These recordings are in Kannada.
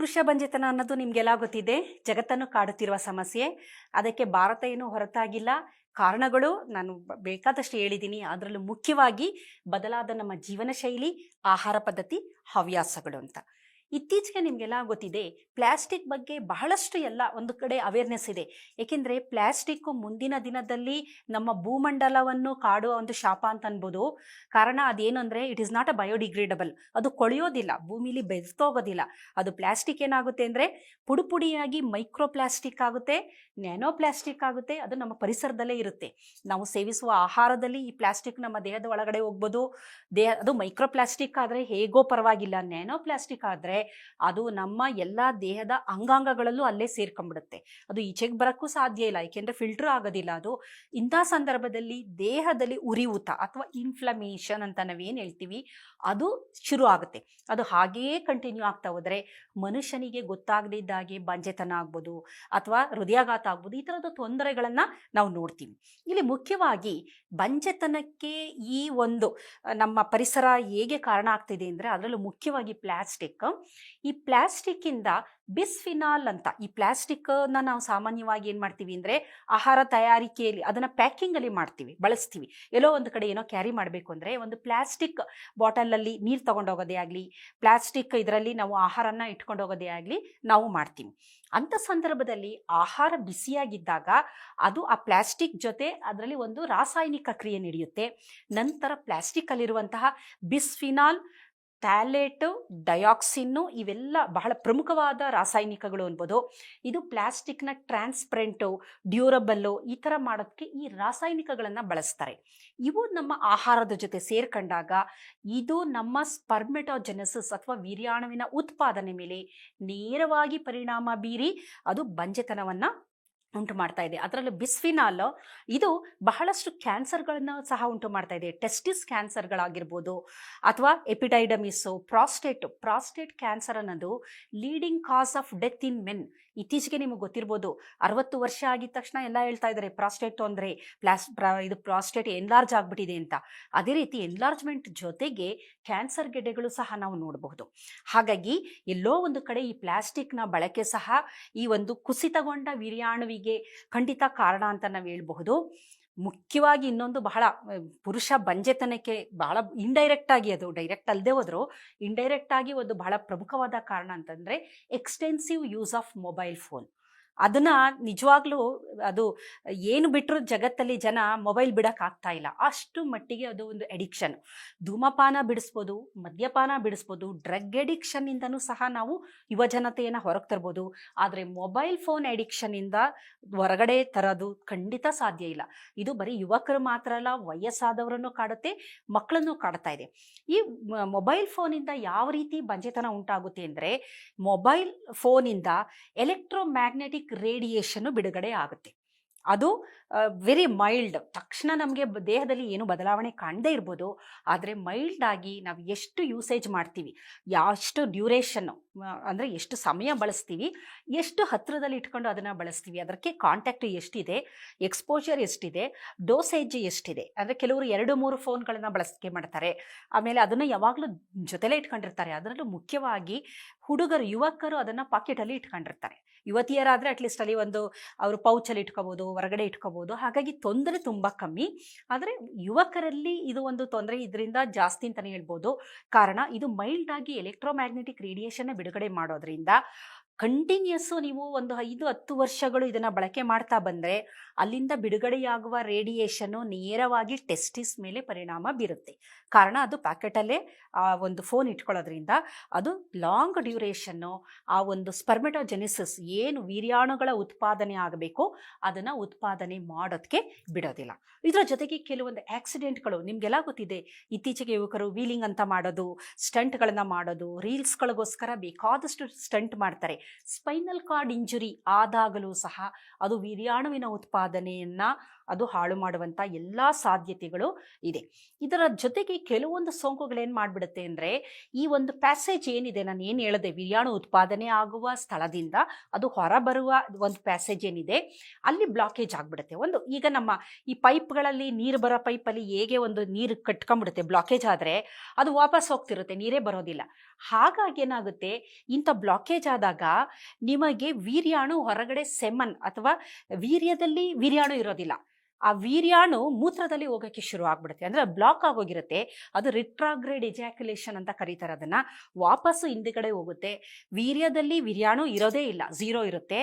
ಪುರುಷ ಬಂಜೆತನ ಅನ್ನೋದು ನಿಮಗೆಲ್ಲ ಗೊತ್ತಿದೆ, ಜಗತ್ತನ್ನು ಕಾಡುತ್ತಿರುವ ಸಮಸ್ಯೆ. ಅದಕ್ಕೆ ಭಾರತ ಏನು ಹೊರತಾಗಿಲ್ಲ. ಕಾರಣಗಳು ನಾನು ಬೇಕಾದಷ್ಟು ಹೇಳಿದ್ದೀನಿ. ಅದರಲ್ಲೂ ಮುಖ್ಯವಾಗಿ ಬದಲಾದ ನಮ್ಮ ಜೀವನ ಶೈಲಿ, ಆಹಾರ ಪದ್ಧತಿ, ಹವ್ಯಾಸಗಳು ಅಂತ. ಇತ್ತೀಚೆಗೆ ನಿಮಗೆಲ್ಲ ಗೊತ್ತಿದೆ, ಪ್ಲಾಸ್ಟಿಕ್ ಬಗ್ಗೆ ಬಹಳಷ್ಟು ಎಲ್ಲ ಒಂದು ಕಡೆ ಅವೇರ್ನೆಸ್ ಇದೆ. ಏಕೆಂದರೆ ಪ್ಲಾಸ್ಟಿಕ್ಕು ಮುಂದಿನ ದಿನದಲ್ಲಿ ನಮ್ಮ ಭೂಮಂಡಲವನ್ನು ಕಾಡುವ ಒಂದು ಶಾಪ ಅಂತ ಅನ್ಬೋದು. ಕಾರಣ ಅದೇನು ಅಂದರೆ, it is not a biodegradable. ಅದು ಕೊಳೆಯೋದಿಲ್ಲ, ಭೂಮಿಲಿ ಬೆರೆತೋಗೋದಿಲ್ಲ. ಅದು ಪ್ಲಾಸ್ಟಿಕ್ ಏನಾಗುತ್ತೆ ಅಂದರೆ ಪುಡಿ ಪುಡಿಯಾಗಿ ಮೈಕ್ರೋ ಪ್ಲಾಸ್ಟಿಕ್ ಆಗುತ್ತೆ, ನ್ಯಾನೋ ಪ್ಲಾಸ್ಟಿಕ್ ಆಗುತ್ತೆ. ಅದು ನಮ್ಮ ಪರಿಸರದಲ್ಲೇ ಇರುತ್ತೆ. ನಾವು ಸೇವಿಸುವ ಆಹಾರದಲ್ಲಿ ಈ ಪ್ಲಾಸ್ಟಿಕ್ ನಮ್ಮ ದೇಹದ ಒಳಗಡೆ ಹೋಗ್ಬೋದು. ಅದು ಮೈಕ್ರೋ ಪ್ಲಾಸ್ಟಿಕ್ ಆದರೆ ಹೇಗೋ ಪರವಾಗಿಲ್ಲ, ನ್ಯಾನೋ ಪ್ಲಾಸ್ಟಿಕ್ ಆದರೆ ಅದು ನಮ್ಮ ಎಲ್ಲ ದೇಹದ ಅಂಗಾಂಗಗಳಲ್ಲೂ ಅಲ್ಲೇ ಸೇರ್ಕೊಂಡ್ಬಿಡುತ್ತೆ. ಅದು ಈಚೆಗೆ ಬರೋಕ್ಕೂ ಸಾಧ್ಯ ಇಲ್ಲ, ಏಕೆಂದರೆ ಫಿಲ್ಟರ್ ಆಗೋದಿಲ್ಲ ಅದು. ಇಂಥ ಸಂದರ್ಭದಲ್ಲಿ ದೇಹದಲ್ಲಿ ಉರಿಯೂತ ಅಥವಾ ಇನ್ಫ್ಲಮೇಷನ್ ಅಂತ ನಾವೇನು ಹೇಳ್ತೀವಿ, ಅದು ಶುರು ಆಗುತ್ತೆ. ಅದು ಹಾಗೆಯೇ ಕಂಟಿನ್ಯೂ ಆಗ್ತಾ ಹೋದರೆ ಮನುಷ್ಯನಿಗೆ ಗೊತ್ತಾಗದಿದ್ದಾಗೆ ಬಂಜೆತನ ಆಗ್ಬೋದು ಅಥವಾ ಹೃದಯಾಘಾತ ಆಗ್ಬೋದು. ಈ ಥರದ ತೊಂದರೆಗಳನ್ನು ನಾವು ನೋಡ್ತೀವಿ. ಇಲ್ಲಿ ಮುಖ್ಯವಾಗಿ ಬಂಜೆತನಕ್ಕೆ ಈ ಒಂದು ನಮ್ಮ ಪರಿಸರ ಹೇಗೆ ಕಾರಣ ಆಗ್ತಿದೆ ಅಂದರೆ, ಅದರಲ್ಲೂ ಮುಖ್ಯವಾಗಿ ಪ್ಲಾಸ್ಟಿಕ್. ಈ ಪ್ಲಾಸ್ಟಿಕ್ಕಿಂದ ಬಿಸ್ಫಿನಾಲ್ ಅಂತ, ಈ ಪ್ಲಾಸ್ಟಿಕ್ನ ನಾವು ಸಾಮಾನ್ಯವಾಗಿ ಏನು ಮಾಡ್ತೀವಿ ಅಂದರೆ, ಆಹಾರ ತಯಾರಿಕೆಯಲ್ಲಿ ಅದನ್ನು ಪ್ಯಾಕಿಂಗಲ್ಲಿ ಮಾಡ್ತೀವಿ, ಬಳಸ್ತೀವಿ. ಎಲ್ಲೋ ಒಂದು ಕಡೆ ಏನೋ ಕ್ಯಾರಿ ಮಾಡಬೇಕು ಅಂದರೆ ಒಂದು ಪ್ಲಾಸ್ಟಿಕ್ ಬಾಟಲಲ್ಲಿ ನೀರು ತೊಗೊಂಡೋಗೋದೇ ಆಗಲಿ, ಪ್ಲಾಸ್ಟಿಕ್ ಇದರಲ್ಲಿ ನಾವು ಆಹಾರನ ಇಟ್ಕೊಂಡು ಹೋಗೋದೇ ಆಗಲಿ ನಾವು ಮಾಡ್ತೀವಿ. ಅಂಥ ಸಂದರ್ಭದಲ್ಲಿ ಆಹಾರ ಬಿಸಿಯಾಗಿದ್ದಾಗ ಅದು ಆ ಪ್ಲಾಸ್ಟಿಕ್ ಜೊತೆ ಅದರಲ್ಲಿ ಒಂದು ರಾಸಾಯನಿಕ ಕ್ರಿಯೆ ನಡೆಯುತ್ತೆ. ನಂತರ ಪ್ಲಾಸ್ಟಿಕ್ಕಲ್ಲಿರುವಂತಹ ಬಿಸ್ಫಿನಾಲ್, ಥ್ಯಾಲೇಟು, ಡಯಾಕ್ಸಿನ್ನು ಇವೆಲ್ಲ ಬಹಳ ಪ್ರಮುಖವಾದ ರಾಸಾಯನಿಕಗಳು ಅನ್ಬೋದು. ಇದು ಪ್ಲಾಸ್ಟಿಕ್ನ ಟ್ರಾನ್ಸ್ಪರೆಂಟು, ಡ್ಯೂರಬಲ್ಲು ಈ ಥರ ಮಾಡೋದಕ್ಕೆ ಈ ರಾಸಾಯನಿಕಗಳನ್ನು ಬಳಸ್ತಾರೆ. ಇವು ನಮ್ಮ ಆಹಾರದ ಜೊತೆ ಸೇರ್ಕೊಂಡಾಗ ಇದು ನಮ್ಮ ಸ್ಪರ್ಮೆಟೋಜೆನೆಸಿಸ್ ಅಥವಾ ವೀರ್ಯಾಣುವಿನ ಉತ್ಪಾದನೆ ಮೇಲೆ ನೇರವಾಗಿ ಪರಿಣಾಮ ಬೀರಿ ಅದು ಬಂಜೆತನವನ್ನು ಉಂಟು ಮಾಡ್ತಾ ಇದೆ. ಅದರಲ್ಲೂ ಬಿಸ್ಫಿನಾಲ್ ಇದು ಬಹಳಷ್ಟು ಕ್ಯಾನ್ಸರ್ಗಳನ್ನು ಸಹ ಉಂಟು ಮಾಡ್ತಾ ಇದೆ. ಟೆಸ್ಟಿಸ್ ಕ್ಯಾನ್ಸರ್ಗಳಾಗಿರ್ಬೋದು ಅಥವಾ ಎಪಿಡೈಡಮಿಸು, ಪ್ರಾಸ್ಟೇಟ್ ಕ್ಯಾನ್ಸರ್ ಅನ್ನೋದು leading cos of death in men. ಇತ್ತೀಚೆಗೆ ನಿಮಗೆ ಗೊತ್ತಿರ್ಬೋದು, 60 ವರ್ಷ ಆಗಿದ ತಕ್ಷಣ ಎಲ್ಲ ಹೇಳ್ತಾ ಇದ್ದಾರೆ ಪ್ರಾಸ್ಟೇಟ್ ತೊಂದರೆ, ಇದು ಪ್ರಾಸ್ಟೇಟ್ ಎನ್ಲಾರ್ಜ್ ಆಗಿಬಿಟ್ಟಿದೆ ಅಂತ. ಅದೇ ರೀತಿ ಎನ್ಲಾರ್ಜ್ಮೆಂಟ್ ಜೊತೆಗೆ ಕ್ಯಾನ್ಸರ್ ಗೆಡ್ಡೆಗಳು ಸಹ ನಾವು ನೋಡಬಹುದು. ಹಾಗಾಗಿ ಎಲ್ಲೋ ಒಂದು ಕಡೆ ಈ ಪ್ಲಾಸ್ಟಿಕ್ನ ಬಳಕೆ ಸಹ ಈ ಒಂದು ಕುಸಿತಗೊಂಡ ವೀರ್ಯಾಣುವಿಗೆ ಖಂಡಿತ ಕಾರಣ ಅಂತ ನಾವು ಹೇಳ್ಬಹುದು. ಮುಖ್ಯವಾಗಿ ಇನ್ನೊಂದು ಬಹಳ ಪುರುಷ ಬಂಜೆತನಕ್ಕೆ ಬಹಳ ಇಂಡೈರೆಕ್ಟ್ ಆಗಿ, ಅದು ಡೈರೆಕ್ಟ್ ಅಲ್ಲದೆ ಹೋದರೂ ಇಂಡೈರೆಕ್ಟ್ ಆಗಿ ಒಂದು ಬಹಳ ಪ್ರಮುಖವಾದ ಕಾರಣ ಅಂತಂದರೆ extensive use of mobile phone. ಅದನ್ನು ನಿಜವಾಗ್ಲೂ ಅದು ಏನು ಬಿಟ್ಟರು ಜಗತ್ತಲ್ಲಿ ಜನ ಮೊಬೈಲ್ ಬಿಡೋಕ್ಕಾಗ್ತಾ ಇಲ್ಲ, ಅಷ್ಟು ಮಟ್ಟಿಗೆ ಅದು ಒಂದು ಎಡಿಕ್ಷನ್. ಧೂಮಪಾನ ಬಿಡಿಸ್ಬೋದು, ಮದ್ಯಪಾನ ಬಿಡಿಸ್ಬೋದು, ಡ್ರಗ್ ಎಡಿಕ್ಷನ್ನಿಂದನೂ ಸಹ ನಾವು ಯುವ ಜನತೆಯನ್ನು ಹೊರಗೆ ತರ್ಬೋದು. ಆದರೆ ಮೊಬೈಲ್ ಫೋನ್ ಎಡಿಕ್ಷನ್ನಿಂದ ಹೊರಗಡೆ ತರೋದು ಖಂಡಿತ ಸಾಧ್ಯ ಇಲ್ಲ. ಇದು ಬರೀ ಯುವಕರು ಮಾತ್ರ ಅಲ್ಲ, ವಯಸ್ಸಾದವರನ್ನು ಕಾಡುತ್ತೆ, ಮಕ್ಕಳನ್ನು ಕಾಡ್ತಾ ಇದೆ. ಈ ಮೊಬೈಲ್ ಫೋನಿಂದ ಯಾವ ರೀತಿ ಬಂಜೆತನ ಉಂಟಾಗುತ್ತೆ ಅಂದರೆ, ಮೊಬೈಲ್ ಫೋನಿಂದ ಎಲೆಕ್ಟ್ರೋಮ್ಯಾಗ್ನೆಟಿಕ್ ರೇಡಿಯೇಷನ್ನು ಬಿಡುಗಡೆ ಆಗುತ್ತೆ. ಅದು ವೆರಿ ಮೈಲ್ಡ್. ತಕ್ಷಣ ನಮಗೆ ದೇಹದಲ್ಲಿ ಏನು ಬದಲಾವಣೆ ಕಾಣದೇ ಇರ್ಬೋದು, ಆದರೆ ಮೈಲ್ಡ್ ಆಗಿ ನಾವು ಎಷ್ಟು ಯೂಸೇಜ್ ಮಾಡ್ತೀವಿ, ಎಷ್ಟು ಡ್ಯೂರೇಷನ್ನು ಅಂದರೆ ಎಷ್ಟು ಸಮಯ ಬಳಸ್ತೀವಿ, ಎಷ್ಟು ಹತ್ತಿರದಲ್ಲಿ ಇಟ್ಕೊಂಡು ಅದನ್ನು ಬಳಸ್ತೀವಿ, ಅದಕ್ಕೆ ಕಾಂಟ್ಯಾಕ್ಟ್ ಎಷ್ಟಿದೆ, ಎಕ್ಸ್ಪೋಜರ್ ಎಷ್ಟಿದೆ, ಡೋಸೇಜ್ ಎಷ್ಟಿದೆ. ಅಂದರೆ ಕೆಲವರು 2-3 ಫೋನ್ಗಳನ್ನು ಬಳಕೆ ಮಾಡ್ತಾರೆ, ಆಮೇಲೆ ಅದನ್ನು ಯಾವಾಗಲೂ ಜೊತೆಲೇ ಇಟ್ಕೊಂಡಿರ್ತಾರೆ. ಅದರಲ್ಲೂ ಮುಖ್ಯವಾಗಿ ಹುಡುಗರು, ಯುವಕರು ಅದನ್ನು ಪಾಕೆಟಲ್ಲಿ ಇಟ್ಕೊಂಡಿರ್ತಾರೆ. ಯುವತಿಯರಾದರೆ ಅಟ್ಲೀಸ್ಟ್ ಅಲ್ಲಿ ಒಂದು ಅವರು ಪೌಚಲ್ಲಿ ಇಟ್ಕೋಬೋದು, ಹೊರಗಡೆ ಇಟ್ಕೋಬೋದು. ಹಾಗಾಗಿ ತೊಂದರೆ ತುಂಬ ಕಮ್ಮಿ. ಆದರೆ ಯುವಕರಲ್ಲಿ ಇದು ಒಂದು ತೊಂದರೆ ಇದರಿಂದ ಜಾಸ್ತಿ ಅಂತಲೇ ಹೇಳ್ಬೋದು. ಕಾರಣ ಇದು ಮೈಲ್ಡ್ ಆಗಿ ಎಲೆಕ್ಟ್ರೋಮ್ಯಾಗ್ನೆಟಿಕ್ ರೇಡಿಯೇಷನ್ನ ಬಿಡುಗಡೆ ಮಾಡೋದ್ರಿಂದ ಕಂಟಿನ್ಯೂಸ್ಸು ನೀವು ಒಂದು 5-10 ವರ್ಷಗಳು ಇದನ್ನು ಬಳಕೆ ಮಾಡ್ತಾ ಬಂದರೆ ಅಲ್ಲಿಂದ ಬಿಡುಗಡೆಯಾಗುವ ರೇಡಿಯೇಷನ್ನು ನೇರವಾಗಿ ಟೆಸ್ಟಿಸ್ ಮೇಲೆ ಪರಿಣಾಮ ಬೀರುತ್ತೆ. ಕಾರಣ ಅದು ಪ್ಯಾಕೆಟಲ್ಲೇ ಆ ಒಂದು ಫೋನ್ ಇಟ್ಕೊಳ್ಳೋದ್ರಿಂದ ಅದು ಲಾಂಗ್ ಡ್ಯೂರೇಷನ್ನು, ಆ ಒಂದು ಸ್ಪರ್ಮೆಟೋಜೆನಿಸಿಸ್ ಏನು ವೀರ್ಯಾಣುಗಳ ಉತ್ಪಾದನೆ ಆಗಬೇಕು ಅದನ್ನು ಉತ್ಪಾದನೆ ಮಾಡೋದಕ್ಕೆ ಬಿಡೋದಿಲ್ಲ. ಇದರ ಜೊತೆಗೆ ಕೆಲವೊಂದು ಆಕ್ಸಿಡೆಂಟ್ಗಳು ನಿಮಗೆಲ್ಲ ಗೊತ್ತಿದೆ. ಇತ್ತೀಚೆಗೆ ಯುವಕರು ವೀಲಿಂಗ್ ಅಂತ ಮಾಡೋದು, ಸ್ಟಂಟ್ಗಳನ್ನು ಮಾಡೋದು, ರೀಲ್ಸ್ಗಳಿಗೋಸ್ಕರ ಬೇಕಾದಷ್ಟು ಸ್ಟಂಟ್ ಮಾಡ್ತಾರೆ. ಸ್ಪೈನಲ್ ಕಾರ್ಡ್ ಇಂಜುರಿ ಆದಾಗಲೂ ಸಹ ಅದು ವೀರ್ಯಾಣುವಿನ ಉತ್ಪಾದನೆಯನ್ನು ಅದು ಹಾಳು ಮಾಡುವಂಥ ಎಲ್ಲ ಸಾಧ್ಯತೆಗಳು ಇದೆ. ಇದರ ಜೊತೆಗೆ ಕೆಲವೊಂದು ಸೋಂಕುಗಳೇನು ಮಾಡಿಬಿಡುತ್ತೆ ಅಂದರೆ, ಈ ಒಂದು ಪ್ಯಾಸೇಜ್ ಏನಿದೆ, ನಾನು ಏನು ಹೇಳಿದೆ, ವೀರ್ಯಾಣು ಉತ್ಪಾದನೆ ಆಗುವ ಸ್ಥಳದಿಂದ ಅದು ಹೊರಬರುವ ಒಂದು ಪ್ಯಾಸೇಜ್ ಏನಿದೆ, ಅಲ್ಲಿ ಬ್ಲಾಕೇಜ್ ಆಗಿಬಿಡುತ್ತೆ. ಒಂದು ಈಗ ನಮ್ಮ ಈ ಪೈಪ್ಗಳಲ್ಲಿ ನೀರು ಬರೋ ಪೈಪಲ್ಲಿ ಹೇಗೆ ಒಂದು ನೀರು ಕಟ್ಕೊಂಡ್ಬಿಡುತ್ತೆ, ಬ್ಲಾಕೇಜ್ ಆದರೆ ಅದು ವಾಪಸ್ ಹೋಗ್ತಿರುತ್ತೆ, ನೀರೇ ಬರೋದಿಲ್ಲ. ಹಾಗಾಗಿ ಏನಾಗುತ್ತೆ, ಇಂಥ ಬ್ಲಾಕೇಜ್ ಆದಾಗ ನಿಮಗೆ ವೀರ್ಯಾಣು ಹೊರಗಡೆ ಸೆಮನ್ ಅಥವಾ ವೀರ್ಯದಲ್ಲಿ ವೀರ್ಯಾಣು ಇರೋದಿಲ್ಲ, ಆ ವೀರ್ಯಾಣು ಮೂತ್ರದಲ್ಲಿ ಹೋಗೋಕ್ಕೆ ಶುರು ಆಗ್ಬಿಡುತ್ತೆ. ಅಂದರೆ ಬ್ಲಾಕ್ ಆಗೋಗಿರುತ್ತೆ. ಅದು ರಿಟ್ರಾಗ್ರೇಡ್ ಎಜಾಕ್ಯುಲೇಷನ್ ಅಂತ ಕರೀತಾರೆ. ಅದನ್ನು ವಾಪಸ್ಸು ಹಿಂದುಗಡೆ ಹೋಗುತ್ತೆ. ವೀರ್ಯದಲ್ಲಿ ವೀರ್ಯಾಣು ಇರೋದೇ ಇಲ್ಲ, ಝೀರೋ ಇರುತ್ತೆ.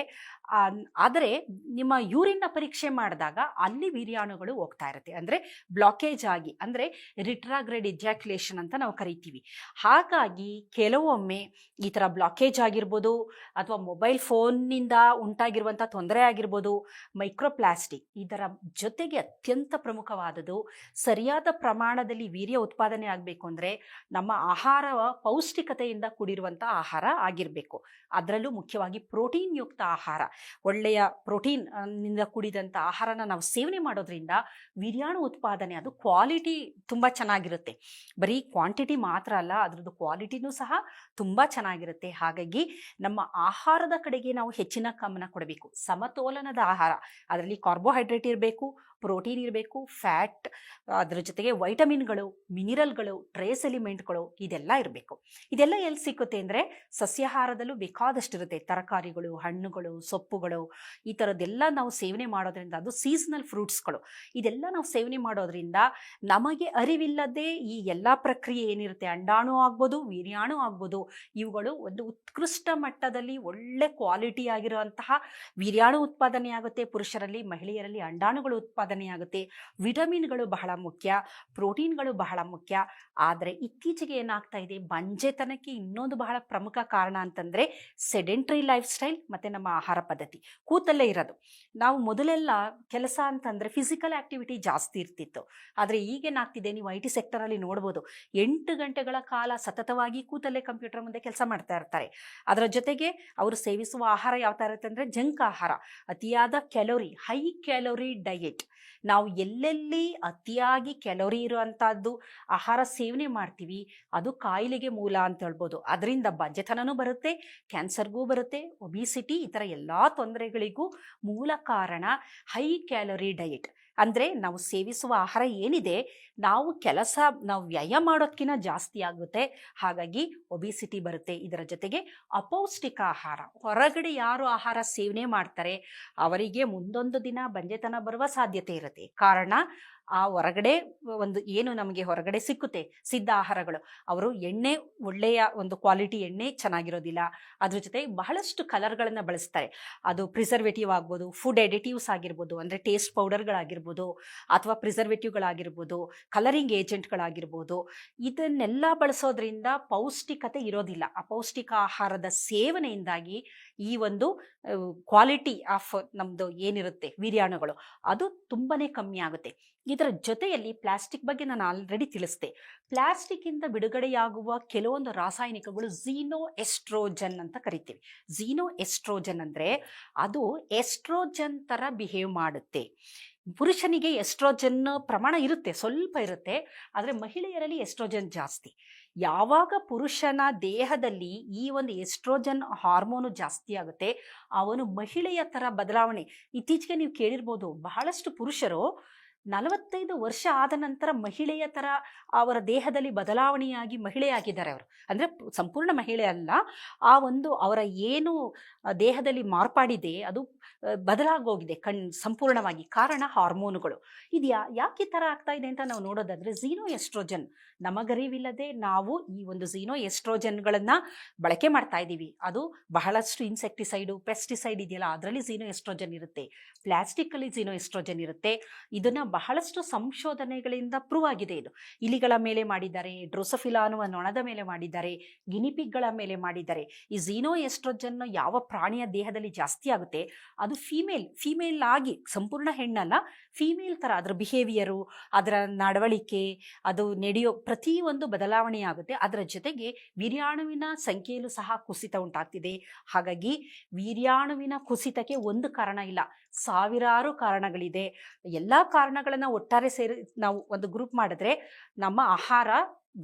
ಆದರೆ ನಿಮ್ಮ ಯೂರಿನ್ನ ಪರೀಕ್ಷೆ ಮಾಡಿದಾಗ ಅಲ್ಲಿ ವೀರ್ಯಾಣುಗಳು ಹೋಗ್ತಾ ಇರುತ್ತೆ. ಅಂದರೆ ಬ್ಲಾಕೇಜ್ ಆಗಿ, ಅಂದರೆ ರಿಟ್ರಾಗ್ರೇಡ್ ಎಜಾಕ್ಯುಲೇಷನ್ ಅಂತ ನಾವು ಕರಿತೀವಿ. ಹಾಗಾಗಿ ಕೆಲವೊಮ್ಮೆ ಈ ಥರ ಬ್ಲಾಕೇಜ್ ಆಗಿರ್ಬೋದು, ಅಥವಾ ಮೊಬೈಲ್ ಫೋನ್ನಿಂದ ಉಂಟಾಗಿರುವಂಥ ತೊಂದರೆ ಆಗಿರ್ಬೋದು, ಮೈಕ್ರೋಪ್ಲಾಸ್ಟಿಕ್, ಇದರ ಜೊತೆಗೆ ಅತ್ಯಂತ ಪ್ರಮುಖವಾದದ್ದು ಸರಿಯಾದ ಪ್ರಮಾಣದಲ್ಲಿ ವೀರ್ಯ ಉತ್ಪಾದನೆ ಆಗಬೇಕು ಅಂದರೆ ನಮ್ಮ ಆಹಾರ ಪೌಷ್ಟಿಕತೆಯಿಂದ ಕೂಡಿರುವಂಥ ಆಹಾರ ಆಗಿರಬೇಕು. ಅದರಲ್ಲೂ ಮುಖ್ಯವಾಗಿ ಪ್ರೋಟೀನ್ ಯುಕ್ತ ಆಹಾರ, ಒಳ್ಳೆಯ ಪ್ರೋಟೀನ್ನಿಂದ ಕೂಡಿದಂಥ ಆಹಾರನ ನಾವು ಸೇವನೆ ಮಾಡೋದ್ರಿಂದ ವೀರ್ಯಾಣು ಉತ್ಪಾದನೆ ಅದು ಕ್ವಾಲಿಟಿ ತುಂಬ ಚೆನ್ನಾಗಿರುತ್ತೆ. ಬರೀ ಕ್ವಾಂಟಿಟಿ ಮಾತ್ರ ಅಲ್ಲ, ಅದರದ್ದು ಕ್ವಾಲಿಟಿನೂ ಸಹ ತುಂಬ ಚೆನ್ನಾಗಿರುತ್ತೆ. ಹಾಗಾಗಿ ನಮ್ಮ ಆಹಾರದ ಕಡೆಗೆ ನಾವು ಹೆಚ್ಚಿನ ಗಮನ ಕೊಡಬೇಕು. ಸಮತೋಲನದ ಆಹಾರ, ಅದರಲ್ಲಿ ಕಾರ್ಬೋಹೈಡ್ರೇಟ್ ಇರಬೇಕು, ಪ್ರೋಟೀನ್ ಇರಬೇಕು, ಫ್ಯಾಟ್, ಅದರ ಜೊತೆಗೆ ವೈಟಮಿನ್ಗಳು, ಮಿನಿರಲ್ಗಳು, ಟ್ರೇಸ್ ಎಲಿಮೆಂಟ್ಗಳು, ಇದೆಲ್ಲ ಇರಬೇಕು. ಇದೆಲ್ಲ ಎಲ್ಲಿ ಸಿಕ್ಕುತ್ತೆ ಅಂದರೆ ಸಸ್ಯಾಹಾರದಲ್ಲೂ ಬೇಕಾದಷ್ಟು ಇರುತ್ತೆ. ತರಕಾರಿಗಳು, ಹಣ್ಣುಗಳು, ಸೊಪ್ಪುಗಳು, ಈ ಥರದ್ದೆಲ್ಲ ನಾವು ಸೇವನೆ ಮಾಡೋದ್ರಿಂದ, ಅದು ಸೀಸನಲ್ ಫ್ರೂಟ್ಸ್ಗಳು, ಇದೆಲ್ಲ ನಾವು ಸೇವನೆ ಮಾಡೋದ್ರಿಂದ ನಮಗೆ ಅರಿವಿಲ್ಲದೆ ಈ ಎಲ್ಲ ಪ್ರಕ್ರಿಯೆ ಏನಿರುತ್ತೆ, ಅಂಡಾಣು ಆಗ್ಬೋದು, ವೀರ್ಯಾಣು ಆಗ್ಬೋದು, ಇವುಗಳು ಒಂದು ಉತ್ಕೃಷ್ಟ ಮಟ್ಟದಲ್ಲಿ ಒಳ್ಳೆ ಕ್ವಾಲಿಟಿ ಆಗಿರುವಂತಹ ವೀರ್ಯಾಣು ಉತ್ಪಾದನೆ ಆಗುತ್ತೆ. ಪುರುಷರಲ್ಲಿ, ಮಹಿಳೆಯರಲ್ಲಿ ಅಂಡಾಣುಗಳು ಉತ್ಪಾದನೆ ಆಗುತ್ತೆ. ವಿಟಮಿನ್ಗಳು ಬಹಳ ಮುಖ್ಯ, ಪ್ರೋಟೀನ್ಗಳು ಬಹಳ ಮುಖ್ಯ. ಆದರೆ ಇತ್ತೀಚೆಗೆ ಏನಾಗ್ತಾ ಇದೆ, ಬಂಜೆತನಕ್ಕೆ ಇನ್ನೊಂದು ಬಹಳ ಪ್ರಮುಖ ಕಾರಣ ಅಂತಂದರೆ ಸೆಡೆಂಟ್ರಿ ಲೈಫ್ ಸ್ಟೈಲ್ ಮತ್ತು ನಮ್ಮ ಆಹಾರ ಪದ್ಧತಿ. ಕೂತಲ್ಲೇ ಇರೋದು. ನಾವು ಮೊದಲೆಲ್ಲ ಕೆಲಸ ಅಂತಂದರೆ ಫಿಸಿಕಲ್ ಆ್ಯಕ್ಟಿವಿಟಿ ಜಾಸ್ತಿ ಇರ್ತಿತ್ತು. ಆದರೆ ಈಗೇನಾಗ್ತಿದೆ, ನೀವು IT ಸೆಕ್ಟರಲ್ಲಿ ನೋಡ್ಬೋದು, 8 ಗಂಟೆಗಳ ಕಾಲ ಸತತವಾಗಿ ಕೂತಲ್ಲೇ ಕಂಪ್ಯೂಟರ್ ಮುಂದೆ ಕೆಲಸ ಮಾಡ್ತಾ ಇರ್ತಾರೆ. ಅದರ ಜೊತೆಗೆ ಅವರು ಸೇವಿಸುವ ಆಹಾರ ಯಾವ ಥರ ಇರುತ್ತೆ ಅಂದರೆ ಜಂಕ್ ಆಹಾರ, ಅತಿಯಾದ ಕ್ಯಾಲೋರಿ, ಹೈ ಕ್ಯಾಲೋರಿ ಡಯೆಟ್. ನಾವು ಎಲ್ಲೆಲ್ಲಿ ಅತಿಯಾಗಿ ಕ್ಯಾಲೋರಿ ಇರುವಂಥದ್ದು ಆಹಾರ ಸೇವನೆ ಮಾಡ್ತೀವಿ, ಅದು ಕಾಯಿಲೆಗೆ ಮೂಲ ಅಂತ ಹೇಳ್ಬೋದು. ಅದರಿಂದ ಬಂಜೆತನನೂ ಬರುತ್ತೆ, ಕ್ಯಾನ್ಸರ್ಗೂ ಬರುತ್ತೆ, ಒಬಿಸಿಟಿ, ಈ ಥರ ಎಲ್ಲ ತೊಂದರೆಗಳಿಗೂ ಮೂಲ ಕಾರಣ ಹೈ ಕ್ಯಾಲೋರಿ ಡಯೆಟ್. ಅಂದರೆ ನಾವು ಸೇವಿಸುವ ಆಹಾರ ಏನಿದೆ, ನಾವು ವ್ಯಯ ಮಾಡೋದಕ್ಕಿಂತ ಜಾಸ್ತಿ ಆಗುತ್ತೆ. ಹಾಗಾಗಿ ಒಬಿಸಿಟಿ ಬರುತ್ತೆ. ಇದರ ಜೊತೆಗೆ ಅಪೌಷ್ಟಿಕ ಆಹಾರ, ಹೊರಗಡೆ ಯಾರು ಆಹಾರ ಸೇವನೆ ಮಾಡ್ತಾರೆ ಅವರಿಗೆ ಮುಂದೊಂದು ದಿನ ಬಂಜೆತನ ಬರುವ ಸಾಧ್ಯತೆ ಇರುತ್ತೆ. ಕಾರಣ ಆ ಹೊರಗಡೆ ಒಂದು ಏನು ನಮಗೆ ಹೊರಗಡೆ ಸಿಕ್ಕುತ್ತೆ ಸಿದ್ಧ ಆಹಾರಗಳು, ಅವರು ಎಣ್ಣೆ, ಒಳ್ಳೆಯ ಒಂದು ಕ್ವಾಲಿಟಿ ಎಣ್ಣೆ ಚೆನ್ನಾಗಿರೋದಿಲ್ಲ. ಅದ್ರ ಜೊತೆ ಬಹಳಷ್ಟು ಕಲರ್ಗಳನ್ನು ಬಳಸ್ತಾರೆ. ಅದು ಪ್ರಿಸರ್ವೇಟಿವ್ ಆಗ್ಬೋದು, ಫುಡ್ ಎಡಿಟಿವ್ಸ್ ಆಗಿರ್ಬೋದು, ಅಂದರೆ ಟೇಸ್ಟ್ ಪೌಡರ್ಗಳಾಗಿರ್ಬೋದು, ಅಥವಾ ಪ್ರಿಸರ್ವೇಟಿವ್ಗಳಾಗಿರ್ಬೋದು, ಕಲರಿಂಗ್ ಏಜೆಂಟ್ಗಳಾಗಿರ್ಬೋದು. ಇದನ್ನೆಲ್ಲ ಬಳಸೋದ್ರಿಂದ ಪೌಷ್ಟಿಕತೆ ಇರೋದಿಲ್ಲ. ಅಪೌಷ್ಟಿಕ ಆಹಾರದ ಸೇವನೆಯಿಂದಾಗಿ ಈ ಒಂದು ಕ್ವಾಲಿಟಿ ಆಫ್ ನಮ್ಮದು ಏನಿರುತ್ತೆ ವೀರ್ಯಾಣುಗಳು ಅದು ತುಂಬಾ ಕಮ್ಮಿ ಆಗುತ್ತೆ. ಇದರ ಜೊತೆಯಲ್ಲಿ ಪ್ಲಾಸ್ಟಿಕ್ ಬಗ್ಗೆ ನಾನು ಆಲ್ರೆಡಿ ತಿಳಿಸಿದೆ. ಪ್ಲಾಸ್ಟಿಕ್ಕಿಂದ ಬಿಡುಗಡೆಯಾಗುವ ಕೆಲವೊಂದು ರಾಸಾಯನಿಕಗಳು ಝೀನೋ ಎಸ್ಟ್ರೋಜನ್ ಅಂತ ಕರಿತೀವಿ. ಝೀನೋ ಎಸ್ಟ್ರೋಜನ್ ಅಂದರೆ ಅದು ಎಸ್ಟ್ರೋಜನ್ ಥರ ಬಿಹೇವ್ ಮಾಡುತ್ತೆ. ಪುರುಷನಿಗೆ ಎಸ್ಟ್ರೋಜನ್ ಪ್ರಮಾಣ ಇರುತ್ತೆ, ಸ್ವಲ್ಪ ಇರುತ್ತೆ, ಆದರೆ ಮಹಿಳೆಯರಲ್ಲಿ ಎಸ್ಟ್ರೋಜನ್ ಜಾಸ್ತಿ. ಯಾವಾಗ ಪುರುಷನ ದೇಹದಲ್ಲಿ ಈ ಒಂದು ಎಸ್ಟ್ರೋಜನ್ ಹಾರ್ಮೋನು ಜಾಸ್ತಿ ಆಗುತ್ತೆ, ಅವನು ಮಹಿಳೆಯ ಥರ ಬದಲಾವಣೆ. ಇತ್ತೀಚೆಗೆ ನೀವು ಕೇಳಿರ್ಬೋದು, ಬಹಳಷ್ಟು ಪುರುಷರು 45 ವರ್ಷ ಆದ ನಂತರ ಮಹಿಳೆಯ ಥರ ಅವರ ದೇಹದಲ್ಲಿ ಬದಲಾವಣೆಯಾಗಿ ಮಹಿಳೆಯಾಗಿದ್ದಾರೆ. ಅವರು ಅಂದರೆ ಸಂಪೂರ್ಣ ಮಹಿಳೆ ಅಲ್ಲ, ಆ ಒಂದು ಅವರ ಏನು ದೇಹದಲ್ಲಿ ಮಾರ್ಪಾಡಿದೆ ಅದು ಬದಲಾಗೋಗಿದೆ ಸಂಪೂರ್ಣವಾಗಿ. ಕಾರಣ ಹಾರ್ಮೋನುಗಳು. ಇದು ಯಾಕೆ ಈ ಥರ ಆಗ್ತಾ ಇದೆ ಅಂತ ನಾವು ನೋಡೋದಾದರೆ, ಝೀನೋ ಎಸ್ಟ್ರೋಜನ್ ನಮಗರಿವಿಲ್ಲದೆ ನಾವು ಈ ಒಂದು ಝೀನೋ ಎಸ್ಟ್ರೋಜನ್ಗಳನ್ನು ಬಳಕೆ ಮಾಡ್ತಾ ಇದ್ದೀವಿ. ಅದು ಬಹಳಷ್ಟು ಇನ್ಸೆಕ್ಟಿಸೈಡು, ಪೆಸ್ಟಿಸೈಡ್ ಇದೆಯಲ್ಲ, ಅದರಲ್ಲಿ ಝೀನೋ ಎಸ್ಟ್ರೋಜನ್ ಇರುತ್ತೆ. ಪ್ಲಾಸ್ಟಿಕ್ಕಲ್ಲಿ ಝೀನೋ ಎಸ್ಟ್ರೋಜನ್ ಇರುತ್ತೆ. ಇದನ್ನು ಬಹಳಷ್ಟು ಸಂಶೋಧನೆಗಳಿಂದ ಪ್ರೂವ್ ಆಗಿದೆ. ಇದು ಇಲಿಗಳ ಮೇಲೆ ಮಾಡಿದ್ದಾರೆ, ಡ್ರೋಸೋಫಿಲಾ ಅನ್ನುವ ನೊಣದ ಮೇಲೆ ಮಾಡಿದ್ದಾರೆ, ಗಿನಿಪಿಗ್ಗಳ ಮೇಲೆ ಮಾಡಿದ್ದಾರೆ. ಈ ಝೀನೋ ಎಸ್ಟ್ರೋಜನ್ ಯಾವ ಪ್ರಾಣಿಯ ದೇಹದಲ್ಲಿ ಜಾಸ್ತಿ ಆಗುತ್ತೆ ಅದು ಫೀಮೇಲ್ ಆಗಿ, ಸಂಪೂರ್ಣ ಹೆಣ್ಣಲ್ಲ, ಫೀಮೇಲ್ ಥರ ಅದರ ಬಿಹೇವಿಯರು, ಅದರ ನಡವಳಿಕೆ, ಅದು ನಡೆಯೋ ಪ್ರತಿಯೊಂದು ಬದಲಾವಣೆ ಆಗುತ್ತೆ. ಅದರ ಜೊತೆಗೆ ವೀರ್ಯಾಣುವಿನ ಸಂಖ್ಯೆಯಲ್ಲೂ ಸಹ ಕುಸಿತ ಉಂಟಾಗ್ತಿದೆ. ಹಾಗಾಗಿ ವೀರ್ಯಾಣುವಿನ ಕುಸಿತಕ್ಕೆ ಒಂದು ಕಾರಣ ಇಲ್ಲ, ಸಾವಿರಾರು ಕಾರಣಗಳಿದೆ. ಎಲ್ಲ ಕಾರಣಗಳನ್ನು ಒಟ್ಟಾರೆ ಸೇರಿ ನಾವು ಒಂದು ಗ್ರೂಪ್ ಮಾಡಿದ್ರೆ ನಮ್ಮ ಆಹಾರ,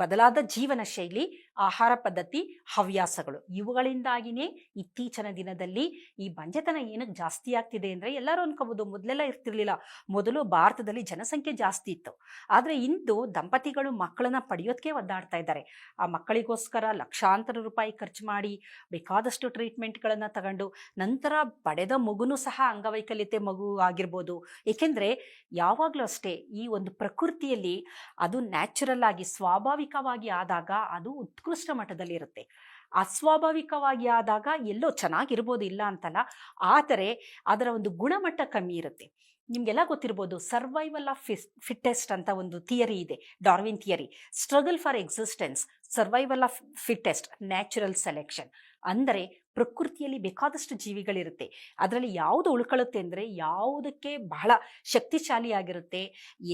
ಬದಲಾದ ಜೀವನ ಶೈಲಿ, ಆಹಾರ ಪದ್ಧತಿ, ಹವ್ಯಾಸಗಳು, ಇವುಗಳಿಂದಾಗಿಯೇ ಇತ್ತೀಚಿನ ದಿನದಲ್ಲಿ ಈ ಬಂಜೆತನ ಏನಕ್ಕೆ ಜಾಸ್ತಿ ಆಗ್ತಿದೆ ಅಂದರೆ, ಎಲ್ಲರೂ ಅನ್ಕೋಬೋದು ಮೊದಲೆಲ್ಲ ಇರ್ತಿರ್ಲಿಲ್ಲ, ಮೊದಲು ಭಾರತದಲ್ಲಿ ಜನಸಂಖ್ಯೆ ಜಾಸ್ತಿ ಇತ್ತು, ಆದರೆ ಇಂದು ದಂಪತಿಗಳು ಮಕ್ಕಳನ್ನ ಪಡೆಯೋದಕ್ಕೆ ಒದ್ದಾಡ್ತಾ ಇದ್ದಾರೆ. ಆ ಮಕ್ಕಳಿಗೋಸ್ಕರ ಲಕ್ಷಾಂತರ ರೂಪಾಯಿ ಖರ್ಚು ಮಾಡಿ ಬೇಕಾದಷ್ಟು ಟ್ರೀಟ್ಮೆಂಟ್ಗಳನ್ನು ತಗೊಂಡು ನಂತರ ಪಡೆದ ಮಗುನೂ ಸಹ ಅಂಗವೈಕಲ್ಯತೆ ಮಗು ಆಗಿರ್ಬೋದು. ಏಕೆಂದರೆ ಯಾವಾಗಲೂ ಅಷ್ಟೇ ಈ ಒಂದು ಪ್ರಕೃತಿಯಲ್ಲಿ ಅದು ನ್ಯಾಚುರಲ್ ಆಗಿ ಸ್ವಾಭಾವಿಕವಾಗಿ ಆದಾಗ ಅದು ಉತ್ಕೃಷ್ಟ ಮಟ್ಟದಲ್ಲಿ ಇರುತ್ತೆ. ಅಸ್ವಾಭಾವಿಕವಾಗಿ ಆದಾಗ ಎಲ್ಲೋ ಚೆನ್ನಾಗಿರ್ಬೋದು, ಇಲ್ಲ ಅಂತಲ್ಲ, ಆದರೆ ಅದರ ಒಂದು ಗುಣಮಟ್ಟ ಕಮ್ಮಿ ಇರುತ್ತೆ. ನಿಮಗೆಲ್ಲ ಗೊತ್ತಿರ್ಬೋದು, ಸರ್ವೈವಲ್ ಆಫ್ ಫಿಟ್ಟೆಸ್ಟ್ ಅಂತ ಒಂದು ಥಿಯರಿ ಇದೆ, Darwin theory. Struggle for existence, survival of fittest, natural selection. ಅಂದರೆ ಪ್ರಕೃತಿಯಲ್ಲಿ ಬೇಕಾದಷ್ಟು ಜೀವಿಗಳಿರುತ್ತೆ, ಅದರಲ್ಲಿ ಯಾವುದು ಉಳ್ಕೊಳ್ಳುತ್ತೆ ಅಂದರೆ ಯಾವುದಕ್ಕೆ ಬಹಳ ಶಕ್ತಿಶಾಲಿಯಾಗಿರುತ್ತೆ,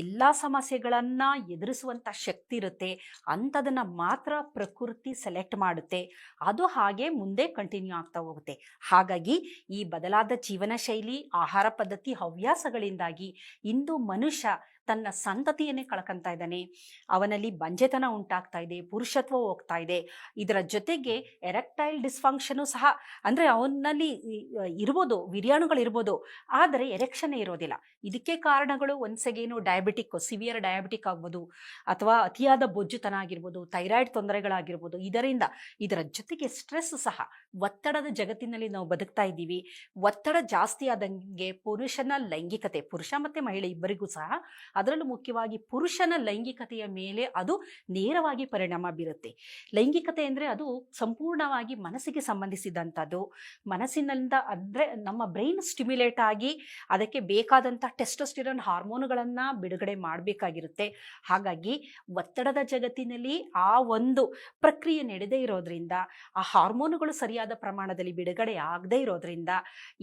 ಎಲ್ಲ ಸಮಸ್ಯೆಗಳನ್ನು ಎದುರಿಸುವಂಥ ಶಕ್ತಿ ಇರುತ್ತೆ, ಅಂಥದನ್ನು ಮಾತ್ರ ಪ್ರಕೃತಿ ಸೆಲೆಕ್ಟ್ ಮಾಡುತ್ತೆ. ಅದು ಹಾಗೆ ಮುಂದೆ ಕಂಟಿನ್ಯೂ ಆಗ್ತಾ ಹೋಗುತ್ತೆ. ಹಾಗಾಗಿ ಈ ಬದಲಾದ ಜೀವನ ಶೈಲಿ, ಆಹಾರ ಪದ್ಧತಿ, ಹವ್ಯಾಸಗಳಿಂದಾಗಿ ಇಂದು ಮನುಷ್ಯ ತನ್ನ ಸಂತತಿಯನ್ನೇ ಕಳ್ಕೊತಾ ಇದ್ದಾನೆ. ಅವನಲ್ಲಿ ಬಂಜೆತನ ಉಂಟಾಗ್ತಾ ಇದೆ, ಪುರುಷತ್ವ ಹೋಗ್ತಾ ಇದೆ. ಇದರ ಜೊತೆಗೆ ಎರೆಕ್ಟೈಲ್ ಡಿಸ್ಫಂಕ್ಷನು ಸಹ, ಅಂದರೆ ಅವನಲ್ಲಿ ಇರ್ಬೋದು, ವೀರ್ಯಾಣುಗಳಿರ್ಬೋದು, ಆದರೆ ಎರೆಕ್ಷನೇ ಇರೋದಿಲ್ಲ. ಇದಕ್ಕೆ ಕಾರಣಗಳು ಒಂದ್ಸಗೇನು ಸಿವಿಯರ್ ಡಯಾಬಿಟಿಕ್ ಆಗ್ಬೋದು, ಅಥವಾ ಅತಿಯಾದ ಬೊಜ್ಜುತನ ಆಗಿರ್ಬೋದು, ಥೈರಾಯ್ಡ್ ತೊಂದರೆಗಳಾಗಿರ್ಬೋದು. ಇದರ ಜೊತೆಗೆ ಸ್ಟ್ರೆಸ್ ಸಹ, ಒತ್ತಡದ ಜಗತ್ತಿನಲ್ಲಿ ನಾವು ಬದುಕ್ತಾ ಇದ್ದೀವಿ. ಒತ್ತಡ ಜಾಸ್ತಿ ಆದಂಗೆ ಪುರುಷನ ಲೈಂಗಿಕತೆ, ಪುರುಷ ಮತ್ತು ಮಹಿಳೆ ಇಬ್ಬರಿಗೂ ಸಹ, ಅದರಲ್ಲೂ ಮುಖ್ಯವಾಗಿ ಪುರುಷನ ಲೈಂಗಿಕತೆಯ ಮೇಲೆ ಅದು ನೇರವಾಗಿ ಪರಿಣಾಮ ಬೀರುತ್ತೆ. ಲೈಂಗಿಕತೆ ಅಂದರೆ ಅದು ಸಂಪೂರ್ಣವಾಗಿ ಮನಸ್ಸಿಗೆ ಸಂಬಂಧಿಸಿದಂಥದ್ದು. ಮನಸ್ಸಿನಿಂದ ಅಂದರೆ ನಮ್ಮ ಬ್ರೈನ್ ಸ್ಟಿಮ್ಯುಲೇಟ್ ಆಗಿ ಅದಕ್ಕೆ ಬೇಕಾದಂಥ ಟೆಸ್ಟೋಸ್ಟಿರಾನ್ ಹಾರ್ಮೋನುಗಳನ್ನು ಬಿಡುಗಡೆ ಮಾಡಬೇಕಾಗಿರುತ್ತೆ. ಹಾಗಾಗಿ ಒತ್ತಡದ ಜಗತ್ತಿನಲ್ಲಿ ಆ ಒಂದು ಪ್ರಕ್ರಿಯೆ ನಡೆದೇ ಇರೋದ್ರಿಂದ, ಆ ಹಾರ್ಮೋನುಗಳು ಸರಿಯಾದ ಪ್ರಮಾಣದಲ್ಲಿ ಬಿಡುಗಡೆ ಆಗದೇ ಇರೋದ್ರಿಂದ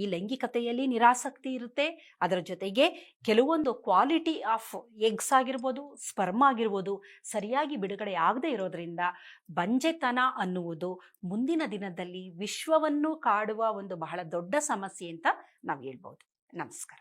ಈ ಲೈಂಗಿಕತೆಯಲ್ಲಿ ನಿರಾಸಕ್ತಿ ಇರುತ್ತೆ. ಅದರ ಜೊತೆಗೆ ಕೆಲವೊಂದು ಕ್ವಾಲಿಟಿ ಆಫ್ ಎಗ್ಸ್ ಆಗಿರ್ಬೋದು, ಸ್ಪರ್ಮ್ ಆಗಿರ್ಬೋದು, ಸರಿಯಾಗಿ ಬಿಡುಗಡೆ ಆಗದೇ ಇರೋದ್ರಿಂದ ಬಂಜೆತನ ಅನ್ನುವುದು ಮುಂದಿನ ದಿನದಲ್ಲಿ ವಿಶ್ವವನ್ನು ಕಾಡುವ ಒಂದು ಬಹಳ ದೊಡ್ಡ ಸಮಸ್ಯೆ ಅಂತ ನಾವು ಹೇಳ್ಬೋದು. ನಮಸ್ಕಾರ.